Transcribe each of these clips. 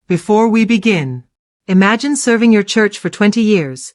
Before we begin, imagine serving your church for 20 years,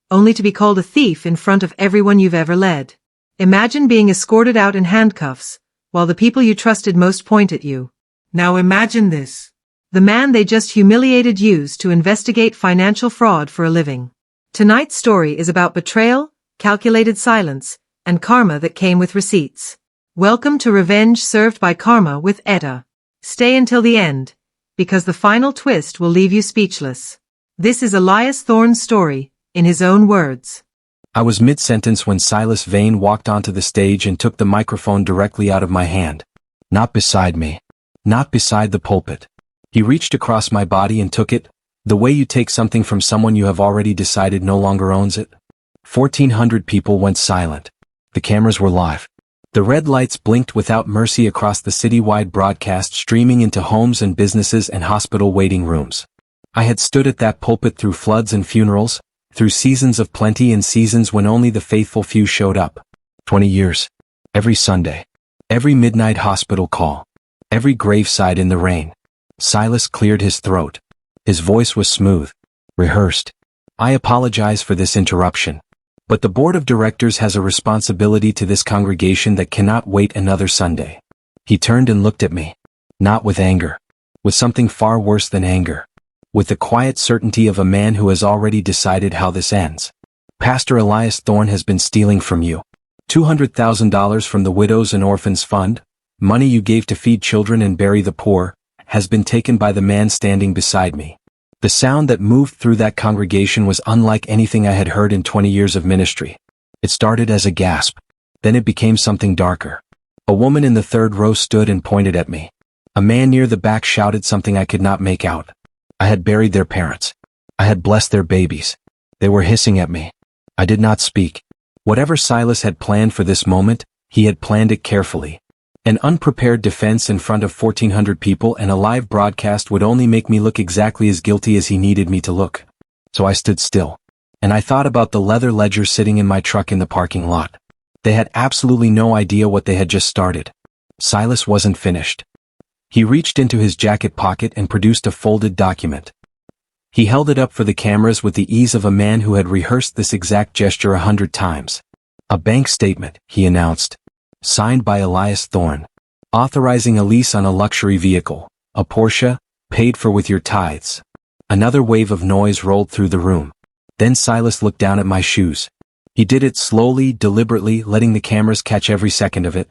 only to be called a thief in front of everyone you've ever led. Imagine being escorted out in handcuffs, while the people you trusted most point at you. Now imagine this. The man they just humiliated used to investigate financial fraud for a living. Tonight's story is about betrayal, calculated silence, and karma that came with receipts. Welcome to Revenge Served by Karma with Etta. Stay until the end, because the final twist will leave you speechless. This is Elias Thorne's story, in his own words. I was mid-sentence when Silas Vane walked onto the stage and took the microphone directly out of my hand. Not beside me. Not beside the pulpit. He reached across my body and took it, the way you take something from someone you have already decided no longer owns it. 1,400 people went silent. The cameras were live. The red lights blinked without mercy across the citywide broadcast, streaming into homes and businesses and hospital waiting rooms. I had stood at that pulpit through floods and funerals, through seasons of plenty and seasons when only the faithful few showed up. 20 years. Every Sunday. Every midnight hospital call. Every graveside in the rain. Silas cleared his throat. His voice was smooth. Rehearsed. I apologize for this interruption. But the board of directors has a responsibility to this congregation that cannot wait another Sunday. He turned and looked at me. Not with anger. With something far worse than anger. With the quiet certainty of a man who has already decided how this ends. Pastor Elias Thorne has been stealing from you. $200,000 from the Widows and Orphans Fund, money you gave to feed children and bury the poor, has been taken by the man standing beside me. The sound that moved through that congregation was unlike anything I had heard in 20 years of ministry. It started as a gasp. Then it became something darker. A woman in the third row stood and pointed at me. A man near the back shouted something I could not make out. I had buried their parents. I had blessed their babies. They were hissing at me. I did not speak. Whatever Silas had planned for this moment, he had planned it carefully. An unprepared defense in front of 1,400 people and a live broadcast would only make me look exactly as guilty as he needed me to look. So I stood still. And I thought about the leather ledger sitting in my truck in the parking lot. They had absolutely no idea what they had just started. Silas wasn't finished. He reached into his jacket pocket and produced a folded document. He held it up for the cameras with the ease of a man who had rehearsed this exact gesture 100 times. A bank statement, he announced. Signed by Elias Thorne. Authorizing a lease on a luxury vehicle, a Porsche, paid for with your tithes. Another wave of noise rolled through the room. Then Silas looked down at my shoes. He did it slowly, deliberately, letting the cameras catch every second of it.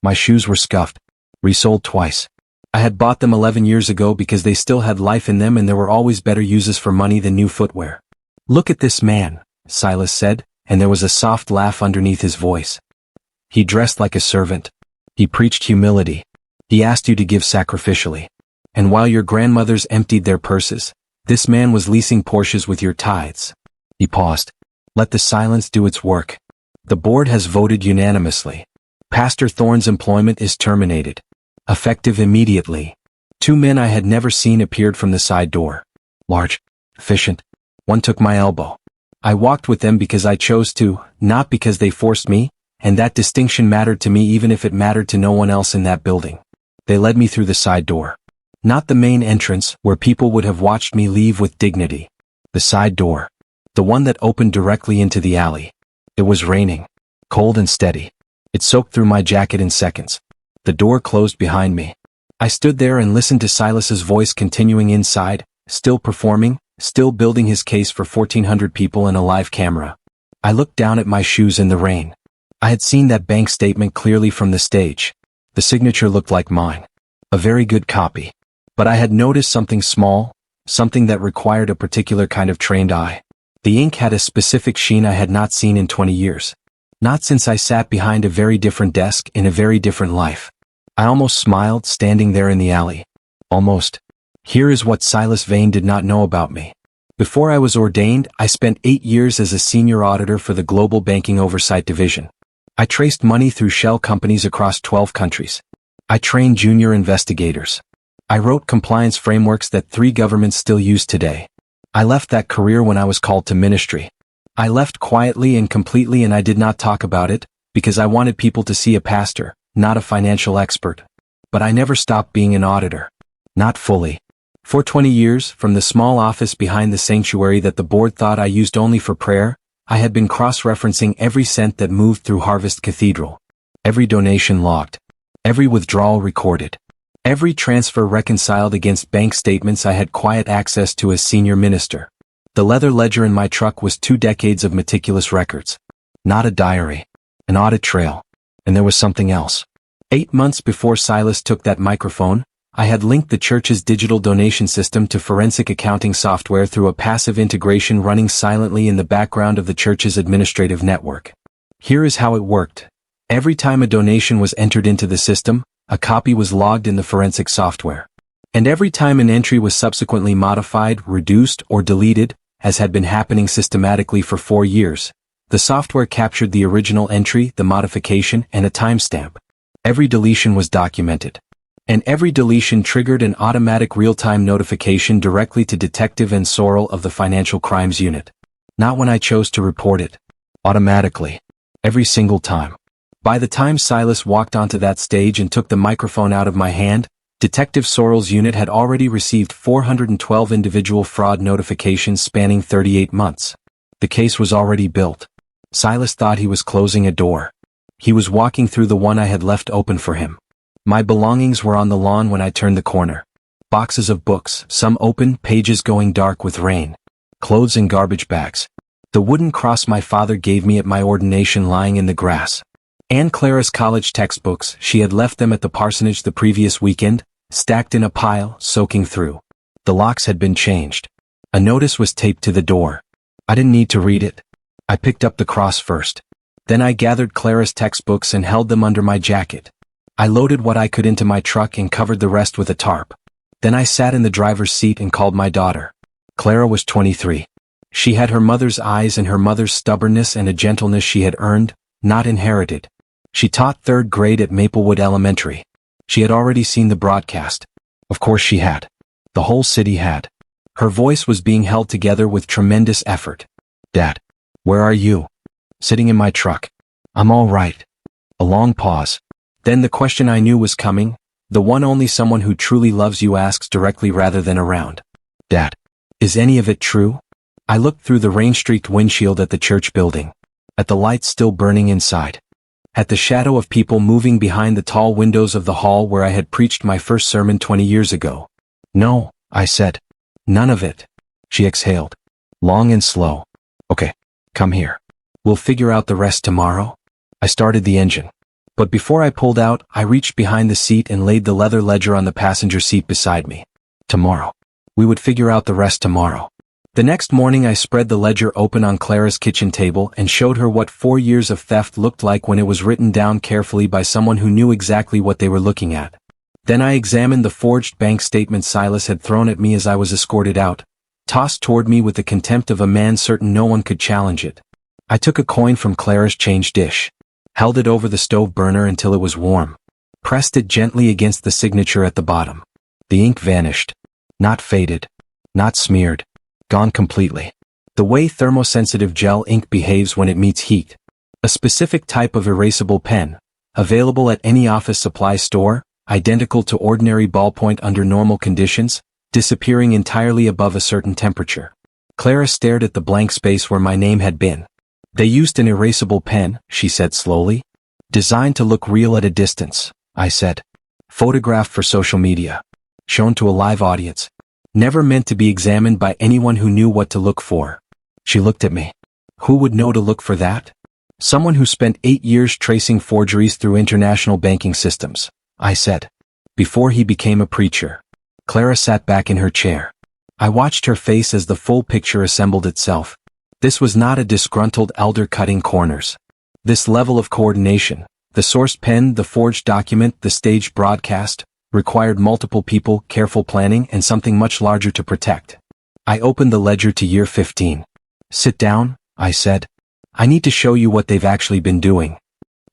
My shoes were scuffed. Resold twice. I had bought them 11 years ago because they still had life in them and there were always better uses for money than new footwear. Look at this man, Silas said, and there was a soft laugh underneath his voice. He dressed like a servant. He preached humility. He asked you to give sacrificially. And while your grandmothers emptied their purses, this man was leasing Porsches with your tithes. He paused. Let the silence do its work. The board has voted unanimously. Pastor Thorne's employment is terminated. Effective immediately. 2 men I had never seen appeared from the side door. Large. Efficient. One took my elbow. I walked with them because I chose to, not because they forced me. And that distinction mattered to me even if it mattered to no one else in that building. They led me through the side door. Not the main entrance, where people would have watched me leave with dignity. The side door. The one that opened directly into the alley. It was raining. Cold and steady. It soaked through my jacket in seconds. The door closed behind me. I stood there and listened to Silas's voice continuing inside, still performing, still building his case for 1,400 people and a live camera. I looked down at my shoes in the rain. I had seen that bank statement clearly from the stage. The signature looked like mine. A very good copy. But I had noticed something small, something that required a particular kind of trained eye. The ink had a specific sheen I had not seen in 20 years. Not since I sat behind a very different desk in a very different life. I almost smiled standing there in the alley. Almost. Here is what Silas Vane did not know about me. Before I was ordained, I spent 8 years as a senior auditor for the Global Banking Oversight Division. I traced money through shell companies across 12 countries. I trained junior investigators. I wrote compliance frameworks that 3 governments still use today. I left that career when I was called to ministry. I left quietly and completely and I did not talk about it, because I wanted people to see a pastor, not a financial expert. But I never stopped being an auditor. Not fully. For 20 years, from the small office behind the sanctuary that the board thought I used only for prayer, I had been cross-referencing every cent that moved through Harvest Cathedral. Every donation logged. Every withdrawal recorded. Every transfer reconciled against bank statements I had quiet access to as senior minister. The leather ledger in my truck was 2 decades of meticulous records. Not a diary. An audit trail. And there was something else. 8 months before Silas took that microphone, I had linked the church's digital donation system to forensic accounting software through a passive integration running silently in the background of the church's administrative network. Here is how it worked. Every time a donation was entered into the system, a copy was logged in the forensic software. And every time an entry was subsequently modified, reduced, or deleted, as had been happening systematically for 4 years, the software captured the original entry, the modification, and a timestamp. Every deletion was documented. And every deletion triggered an automatic real-time notification directly to Detective and Sorrel of the Financial Crimes Unit. Not when I chose to report it. Automatically. Every single time. By the time Silas walked onto that stage and took the microphone out of my hand, Detective Sorrel's unit had already received 412 individual fraud notifications spanning 38 months. The case was already built. Silas thought he was closing a door. He was walking through the one I had left open for him. My belongings were on the lawn when I turned the corner. Boxes of books, some open, pages going dark with rain. Clothes in garbage bags. The wooden cross my father gave me at my ordination lying in the grass. And Clara's college textbooks, she had left them at the parsonage the previous weekend, stacked in a pile, soaking through. The locks had been changed. A notice was taped to the door. I didn't need to read it. I picked up the cross first. Then I gathered Clara's textbooks and held them under my jacket. I loaded what I could into my truck and covered the rest with a tarp. Then I sat in the driver's seat and called my daughter. Clara was 23. She had her mother's eyes and her mother's stubbornness and a gentleness she had earned, not inherited. She taught 3rd grade at Maplewood Elementary. She had already seen the broadcast. Of course she had. The whole city had. Her voice was being held together with tremendous effort. Dad, where are you? Sitting in my truck. I'm all right. A long pause. Then the question I knew was coming, the one only someone who truly loves you asks directly rather than around. Dad, is any of it true? I looked through the rain-streaked windshield at the church building. At the lights still burning inside. At the shadow of people moving behind the tall windows of the hall where I had preached my first sermon 20 years ago. No, I said. None of it. She exhaled. Long and slow. Okay, come here. We'll figure out the rest tomorrow. I started the engine. But before I pulled out, I reached behind the seat and laid the leather ledger on the passenger seat beside me. Tomorrow. We would figure out the rest tomorrow. The next morning I spread the ledger open on Clara's kitchen table and showed her what 4 years of theft looked like when it was written down carefully by someone who knew exactly what they were looking at. Then I examined the forged bank statement Silas had thrown at me as I was escorted out, tossed toward me with the contempt of a man certain no one could challenge it. I took a coin from Clara's change dish. Held it over the stove burner until it was warm. Pressed it gently against the signature at the bottom. The ink vanished. Not faded. Not smeared. Gone completely. The way thermosensitive gel ink behaves when it meets heat. A specific type of erasable pen, available at any office supply store, identical to ordinary ballpoint under normal conditions, disappearing entirely above a certain temperature. Clara stared at the blank space where my name had been. They used an erasable pen, she said slowly. Designed to look real at a distance, I said. Photographed for social media. Shown to a live audience. Never meant to be examined by anyone who knew what to look for. She looked at me. Who would know to look for that? Someone who spent 8 years tracing forgeries through international banking systems, I said. Before he became a preacher. Clara sat back in her chair. I watched her face as the full picture assembled itself. This was not a disgruntled elder cutting corners. This level of coordination, the sourced pen, the forged document, the staged broadcast, required multiple people, careful planning, and something much larger to protect. I opened the ledger to year 15. Sit down, I said. I need to show you what they've actually been doing.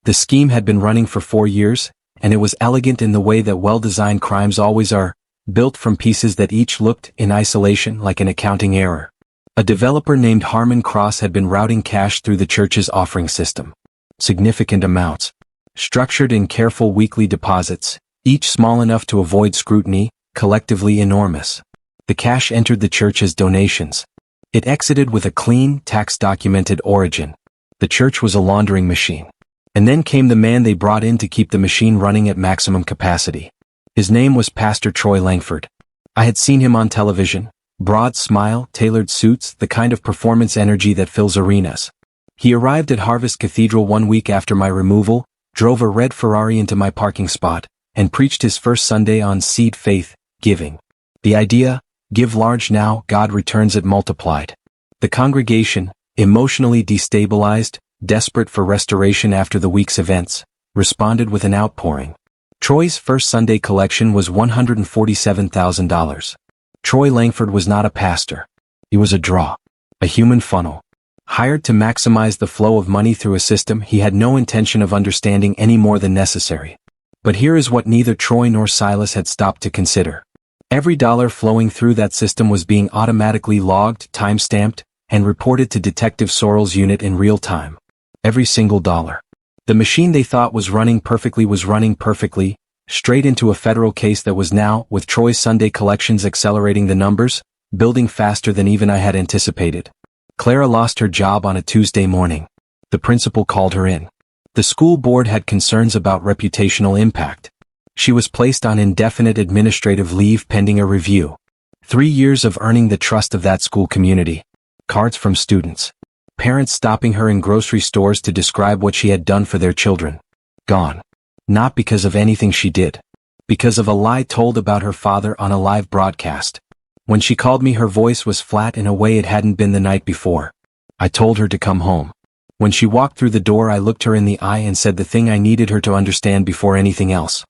The scheme had been running for 4 years, and it was elegant in the way that well-designed crimes always are, built from pieces that each looked, in isolation, like an accounting error. A developer named Harmon Cross had been routing cash through the church's offering system. Significant amounts. Structured in careful weekly deposits, each small enough to avoid scrutiny, collectively enormous. The cash entered the church as donations. It exited with a clean, tax-documented origin. The church was a laundering machine. And then came the man they brought in to keep the machine running at maximum capacity. His name was Pastor Troy Langford. I had seen him on television. Broad smile, tailored suits, the kind of performance energy that fills arenas. He arrived at Harvest Cathedral 1 week after my removal, drove a red Ferrari into my parking spot, and preached his first Sunday on Seed Faith, Giving. The idea, give large now, God returns it multiplied. The congregation, emotionally destabilized, desperate for restoration after the week's events, responded with an outpouring. Troy's first Sunday collection was $147,000. Troy Langford was not a pastor. He was a draw. A human funnel. Hired to maximize the flow of money through a system he had no intention of understanding any more than necessary. But here is what neither Troy nor Silas had stopped to consider. Every dollar flowing through that system was being automatically logged, time-stamped, and reported to Detective Sorrell's unit in real time. Every single dollar. The machine they thought was running perfectly, straight into a federal case that was now, with Troy's Sunday collections accelerating the numbers, building faster than even I had anticipated. Clara lost her job on a Tuesday morning. The principal called her in. The school board had concerns about reputational impact. She was placed on indefinite administrative leave pending a review. 3 years of earning the trust of that school community. Cards from students. Parents stopping her in grocery stores to describe what she had done for their children. Gone. Not because of anything she did. Because of a lie told about her father on a live broadcast. When she called me, her voice was flat in a way it hadn't been the night before. I told her to come home. When she walked through the door, I looked her in the eye and said the thing I needed her to understand before anything else.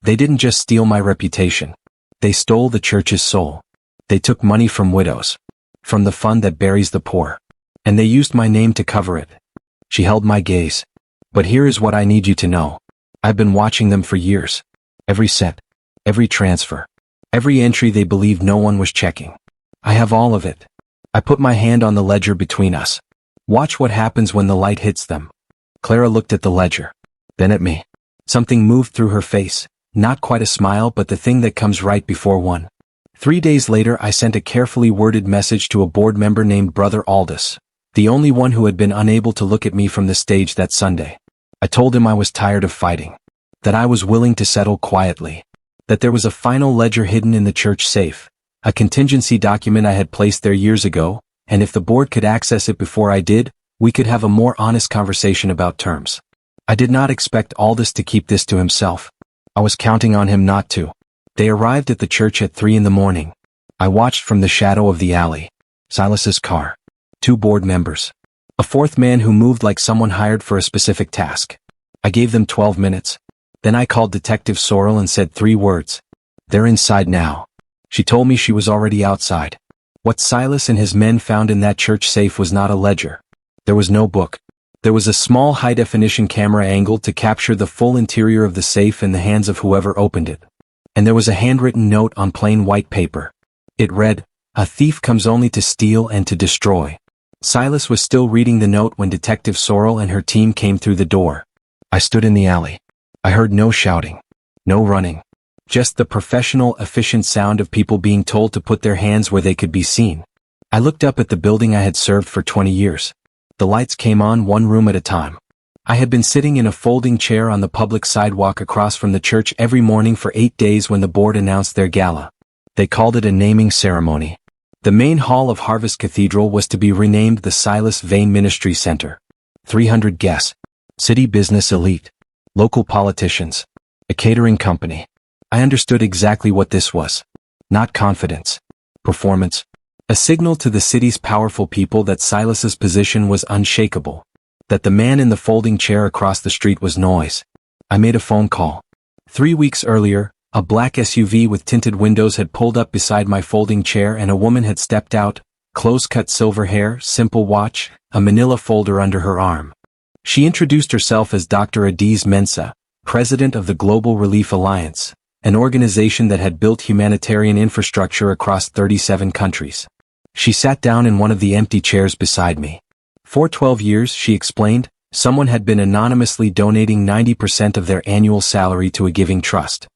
They didn't just steal my reputation. They stole the church's soul. They took money from widows. From the fund that buries the poor. And they used my name to cover it. She held my gaze. But here is what I need you to know. I've been watching them for years. Every cent. Every transfer. Every entry they believed no one was checking. I have all of it. I put my hand on the ledger between us. Watch what happens when the light hits them. Clara looked at the ledger. Then at me. Something moved through her face. Not quite a smile, but the thing that comes right before one. 3 days later, I sent a carefully worded message to a board member named Brother Aldous, the only one who had been unable to look at me from the stage that Sunday. I told him I was tired of fighting. That I was willing to settle quietly. That there was a final ledger hidden in the church safe, a contingency document I had placed there years ago, and if the board could access it before I did, we could have a more honest conversation about terms. I did not expect Aldous to keep this to himself. I was counting on him not to. They arrived at the church at 3 a.m. I watched from the shadow of the alley. Silas's car. 2 board members. A 4th man who moved like someone hired for a specific task. I gave them 12 minutes. Then I called Detective Sorrell and said 3 words. They're inside now. She told me she was already outside. What Silas and his men found in that church safe was not a ledger. There was no book. There was a small high-definition camera angle to capture the full interior of the safe in the hands of whoever opened it. And there was a handwritten note on plain white paper. It read, "A thief comes only to steal and to destroy." Silas was still reading the note when Detective Sorrell and her team came through the door. I stood in the alley. I heard no shouting, no running, just the professional, efficient sound of people being told to put their hands where they could be seen. I looked up at the building I had served for 20 years. The lights came on one room at a time. I had been sitting in a folding chair on the public sidewalk across from the church every morning for 8 days when the board announced their gala. They called it a naming ceremony. The main hall of Harvest Cathedral was to be renamed the Silas Vane Ministry Center. 300 guests. City business elite. Local politicians. A catering company. I understood exactly what this was. Not confidence. Performance. A signal to the city's powerful people that Silas's position was unshakable. That the man in the folding chair across the street was noise. I made a phone call. 3 weeks earlier, a black SUV with tinted windows had pulled up beside my folding chair and a woman had stepped out, close-cut silver hair, simple watch, a manila folder under her arm. She introduced herself as Dr. Adiz Mensah, president of the Global Relief Alliance, an organization that had built humanitarian infrastructure across 37 countries. She sat down in one of the empty chairs beside me. For 12 years, she explained, someone had been anonymously donating 90% of their annual salary to a giving trust.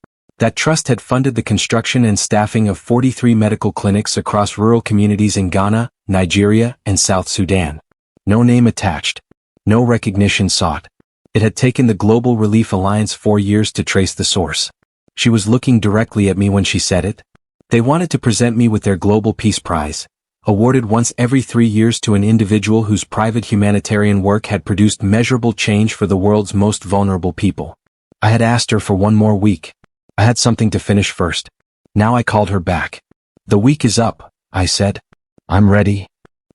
That trust had funded the construction and staffing of 43 medical clinics across rural communities in Ghana, Nigeria, and South Sudan. No name attached. No recognition sought. It had taken the Global Relief Alliance 4 years to trace the source. She was looking directly at me when she said it. They wanted to present me with their Global Peace Prize, awarded once every 3 years to an individual whose private humanitarian work had produced measurable change for the world's most vulnerable people. I had asked her for one more week. I had something to finish first. Now I called her back. The week is up, I said. I'm ready.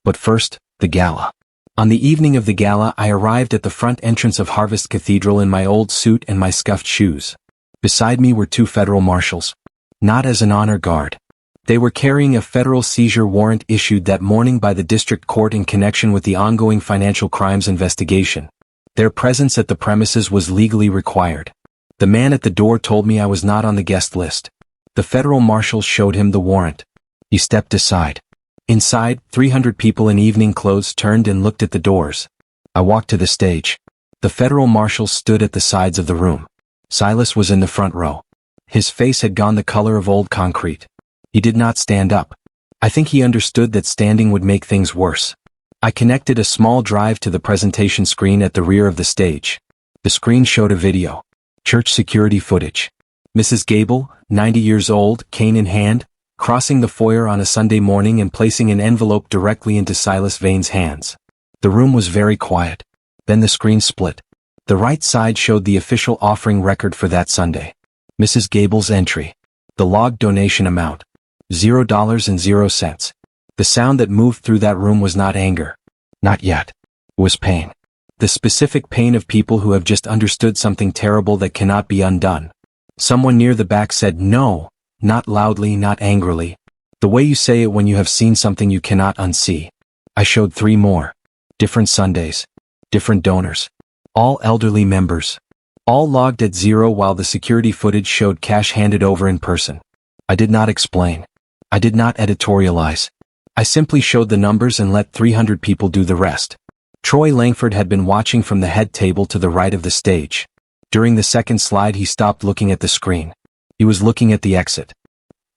But first, the gala. On the evening of the gala, I arrived at the front entrance of Harvest Cathedral in my old suit and my scuffed shoes. Beside me were 2 federal marshals. Not as an honor guard. They were carrying a federal seizure warrant issued that morning by the district court in connection with the ongoing financial crimes investigation. Their presence at the premises was legally required. The man at the door told me I was not on the guest list. The federal marshals showed him the warrant. He stepped aside. Inside, 300 people in evening clothes turned and looked at the doors. I walked to the stage. The federal marshals stood at the sides of the room. Silas was in the front row. His face had gone the color of old concrete. He did not stand up. I think he understood that standing would make things worse. I connected a small drive to the presentation screen at the rear of the stage. The screen showed a video. Church security footage. Mrs. Gable, 90 years old, cane in hand, crossing the foyer on a Sunday morning and placing an envelope directly into Silas Vane's hands. The room was very quiet. Then the screen split. The right side showed the official offering record for that Sunday. Mrs. Gable's entry. The logged donation amount. $0.00. The sound that moved through that room was not anger. Not yet. It was pain. The specific pain of people who have just understood something terrible that cannot be undone. Someone near the back said no, not loudly, not angrily. The way you say it when you have seen something you cannot unsee. I showed 3 more. Different Sundays. Different donors. All elderly members. All logged at 0 while the security footage showed cash handed over in person. I did not explain. I did not editorialize. I simply showed the numbers and let 300 people do the rest. Troy Langford had been watching from the head table to the right of the stage. During the second slide he stopped looking at the screen. He was looking at the exit.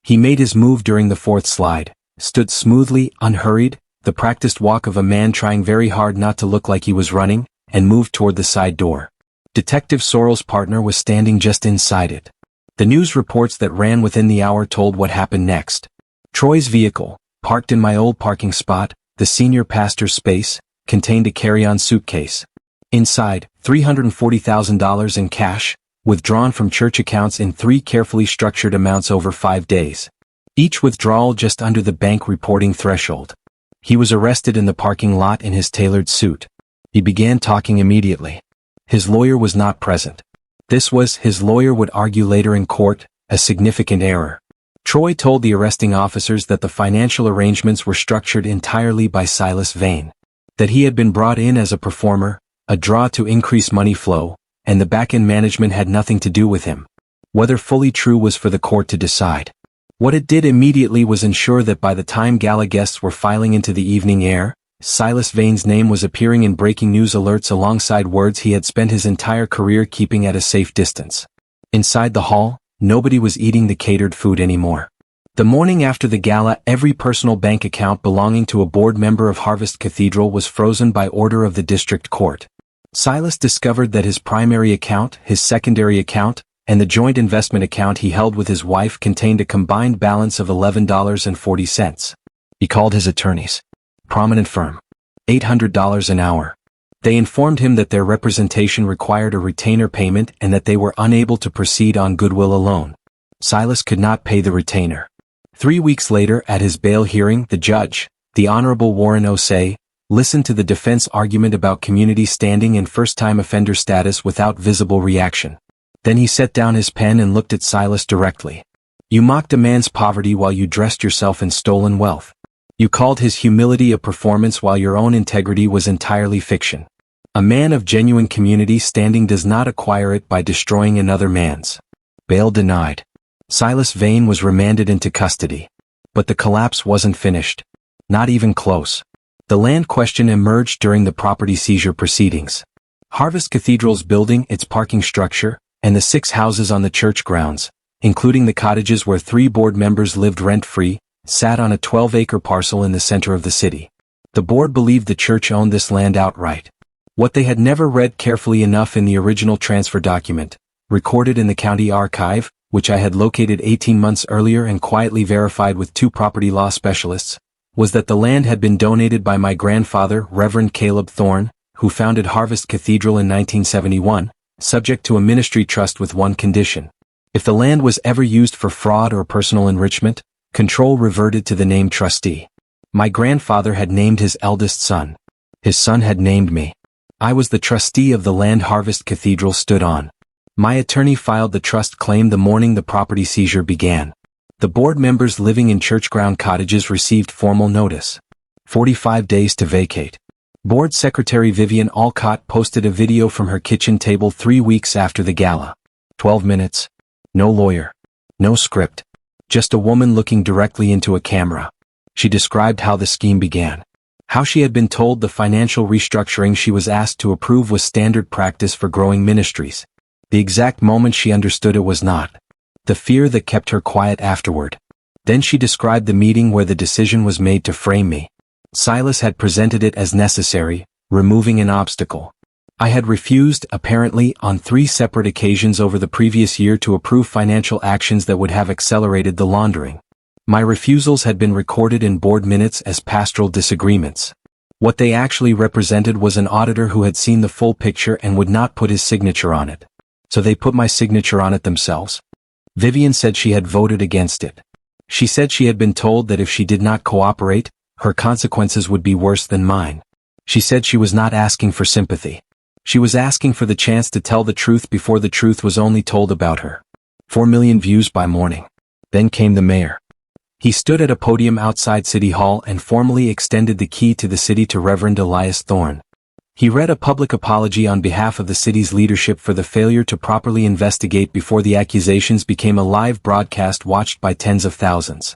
He made his move during the 4th slide, stood smoothly, unhurried, the practiced walk of a man trying very hard not to look like he was running, and moved toward the side door. Detective Sorrell's partner was standing just inside it. The news reports that ran within the hour told what happened next. Troy's vehicle, parked in my old parking spot, the senior pastor's space, contained a carry-on suitcase. Inside, $340,000 in cash, withdrawn from church accounts in 3 carefully structured amounts over 5 days. Each withdrawal just under the bank reporting threshold. He was arrested in the parking lot in his tailored suit. He began talking immediately. His lawyer was not present. This was, his lawyer would argue later in court, a significant error. Troy told the arresting officers that the financial arrangements were structured entirely by Silas Vane. That he had been brought in as a performer, a draw to increase money flow, and the back-end management had nothing to do with him. Whether fully true was for the court to decide. What it did immediately was ensure that by the time gala guests were filing into the evening air, Silas Vane's name was appearing in breaking news alerts alongside words he had spent his entire career keeping at a safe distance. Inside the hall, nobody was eating the catered food anymore. The morning after the gala, every personal bank account belonging to a board member of Harvest Cathedral was frozen by order of the district court. Silas discovered that his primary account, his secondary account, and the joint investment account he held with his wife contained a combined balance of $11.40. He called his attorneys. Prominent firm. $800 an hour. They informed him that their representation required a retainer payment and that they were unable to proceed on goodwill alone. Silas could not pay the retainer. 3 weeks later, at his bail hearing, the judge, the Honorable Warren Osei, listened to the defense argument about community standing and first-time offender status without visible reaction. Then he set down his pen and looked at Silas directly. You mocked a man's poverty while you dressed yourself in stolen wealth. You called his humility a performance while your own integrity was entirely fiction. A man of genuine community standing does not acquire it by destroying another man's. Bail denied. Silas Vane was remanded into custody. But the collapse wasn't finished. Not even close. The land question emerged during the property seizure proceedings. Harvest Cathedral's building, its parking structure, and the 6 houses on the church grounds, including the cottages where 3 board members lived rent-free, sat on a 12-acre parcel in the center of the city. The board believed the church owned this land outright. What they had never read carefully enough in the original transfer document, recorded in the county archive, which I had located 18 months earlier and quietly verified with 2 property law specialists, was that the land had been donated by my grandfather, Reverend Caleb Thorne, who founded Harvest Cathedral in 1971, subject to a ministry trust with one condition. If the land was ever used for fraud or personal enrichment, control reverted to the named trustee. My grandfather had named his eldest son. His son had named me. I was the trustee of the land Harvest Cathedral stood on. My attorney filed the trust claim the morning the property seizure began. The board members living in church-ground cottages received formal notice. 45 days to vacate. Board Secretary Vivian Alcott posted a video from her kitchen table 3 weeks after the gala. 12 minutes. No lawyer. No script. Just a woman looking directly into a camera. She described how the scheme began. How she had been told the financial restructuring she was asked to approve was standard practice for growing ministries. The exact moment she understood it was not. The fear that kept her quiet afterward. Then she described the meeting where the decision was made to frame me. Silas had presented it as necessary, removing an obstacle. I had refused, apparently, on 3 separate occasions over the previous year to approve financial actions that would have accelerated the laundering. My refusals had been recorded in board minutes as pastoral disagreements. What they actually represented was an auditor who had seen the full picture and would not put his signature on it. So they put my signature on it themselves. Vivian said she had voted against it. She said she had been told that if she did not cooperate, her consequences would be worse than mine. She said she was not asking for sympathy. She was asking for the chance to tell the truth before the truth was only told about her. 4 million views by morning. Then came the mayor. He stood at a podium outside City Hall and formally extended the key to the city to Reverend Elias Thorne. He read a public apology on behalf of the city's leadership for the failure to properly investigate before the accusations became a live broadcast watched by tens of thousands.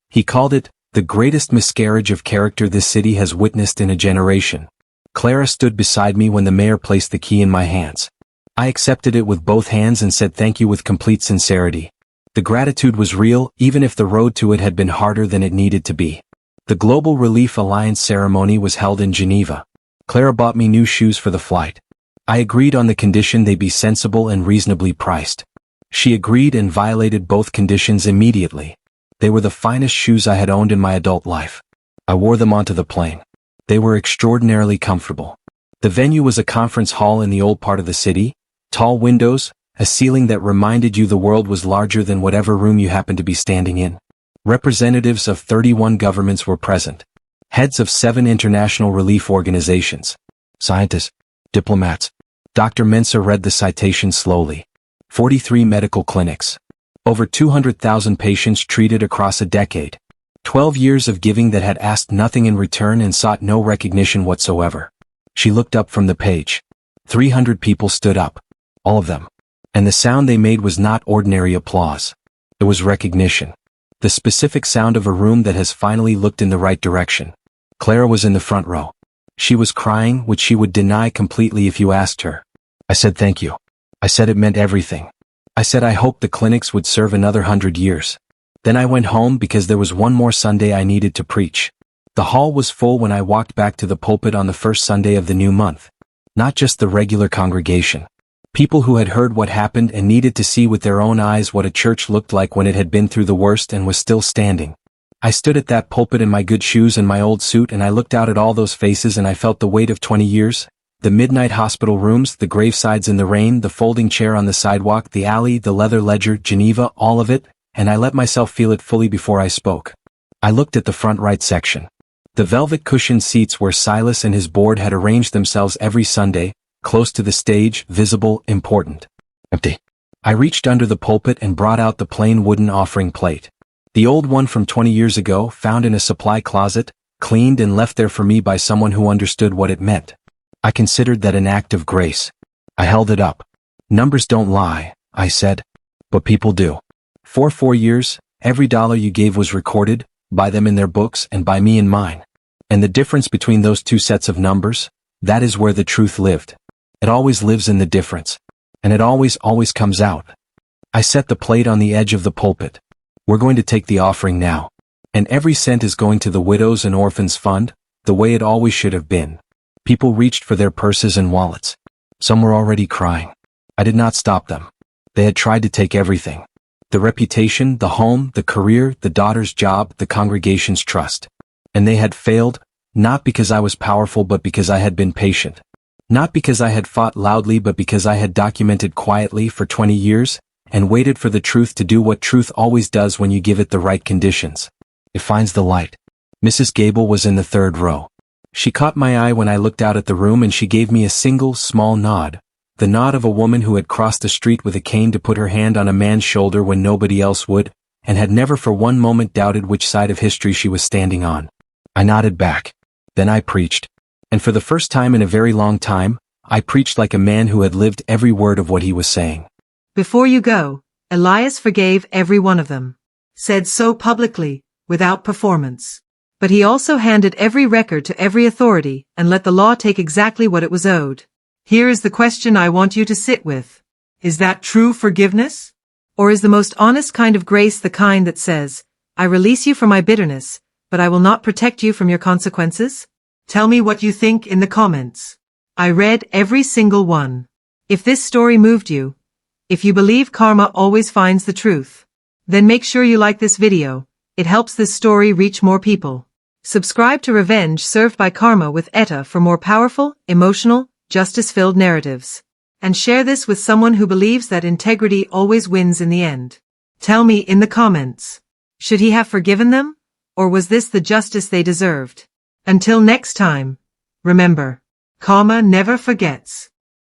He called it, the greatest miscarriage of character this city has witnessed in a generation. Clara stood beside me when the mayor placed the key in my hands. I accepted it with both hands and said thank you with complete sincerity. The gratitude was real, even if the road to it had been harder than it needed to be. The Global Relief Alliance ceremony was held in Geneva. Clara bought me new shoes for the flight. I agreed on the condition they be sensible and reasonably priced. She agreed and violated both conditions immediately. They were the finest shoes I had owned in my adult life. I wore them onto the plane. They were extraordinarily comfortable. The venue was a conference hall in the old part of the city, tall windows, a ceiling that reminded you the world was larger than whatever room you happened to be standing in. Representatives of 31 governments were present. Heads of 7 international relief organizations. Scientists. Diplomats. Dr. Mensah read the citation slowly. 43 medical clinics. Over 200,000 patients treated across a decade. 12 years of giving that had asked nothing in return and sought no recognition whatsoever. She looked up from the page. 300 people stood up. All of them. And the sound they made was not ordinary applause. It was recognition. The specific sound of a room that has finally looked in the right direction. Clara was in the front row. She was crying, which she would deny completely if you asked her. I said thank you. I said it meant everything. I said I hoped the clinics would serve another 100 years. Then I went home because there was one more Sunday I needed to preach. The hall was full when I walked back to the pulpit on the first Sunday of the new month. Not just the regular congregation. People who had heard what happened and needed to see with their own eyes what a church looked like when it had been through the worst and was still standing. I stood at that pulpit in my good shoes and my old suit and I looked out at all those faces and I felt the weight of 20 years, the midnight hospital rooms, the gravesides in the rain, the folding chair on the sidewalk, the alley, the leather ledger, Geneva, all of it, and I let myself feel it fully before I spoke. I looked at the front right section. The velvet cushioned seats where Silas and his board had arranged themselves every Sunday, close to the stage, visible, important. Empty. I reached under the pulpit and brought out the plain wooden offering plate. The old one from 20 years ago, found in a supply closet, cleaned and left there for me by someone who understood what it meant. I considered that an act of grace. I held it up. Numbers don't lie, I said. But people do. For 4 years, every dollar you gave was recorded, by them in their books and by me in mine. And the difference between those two sets of numbers, that is where the truth lived. It always lives in the difference. And it always comes out. I set the plate on the edge of the pulpit. We're going to take the offering now. And every cent is going to the Widows and Orphans Fund, the way it always should have been. People reached for their purses and wallets. Some were already crying. I did not stop them. They had tried to take everything. The reputation, the home, the career, the daughter's job, the congregation's trust. And they had failed, not because I was powerful but because I had been patient. Not because I had fought loudly but because I had documented quietly for 20 years, and waited for the truth to do what truth always does when you give it the right conditions. It finds the light. Mrs. Gable was in the third row. She caught my eye when I looked out at the room and she gave me a single, small nod. The nod of a woman who had crossed the street with a cane to put her hand on a man's shoulder when nobody else would, and had never for one moment doubted which side of history she was standing on. I nodded back. Then I preached. And for the first time in a very long time, I preached like a man who had lived every word of what he was saying. Before you go, Elias forgave every one of them. Said so publicly, without performance. But he also handed every record to every authority and let the law take exactly what it was owed. Here is the question I want you to sit with. Is that true forgiveness? Or is the most honest kind of grace the kind that says, I release you from my bitterness, but I will not protect you from your consequences? Tell me what you think in the comments. I read every single one. If this story moved you, if you believe karma always finds the truth, then make sure you like this video. It helps this story reach more people. Subscribe to Revenge Served by Karma with Etta for more powerful, emotional, justice-filled narratives. And share this with someone who believes that integrity always wins in the end. Tell me in the comments. Should he have forgiven them? Or was this the justice they deserved? Until next time, remember, karma never forgets.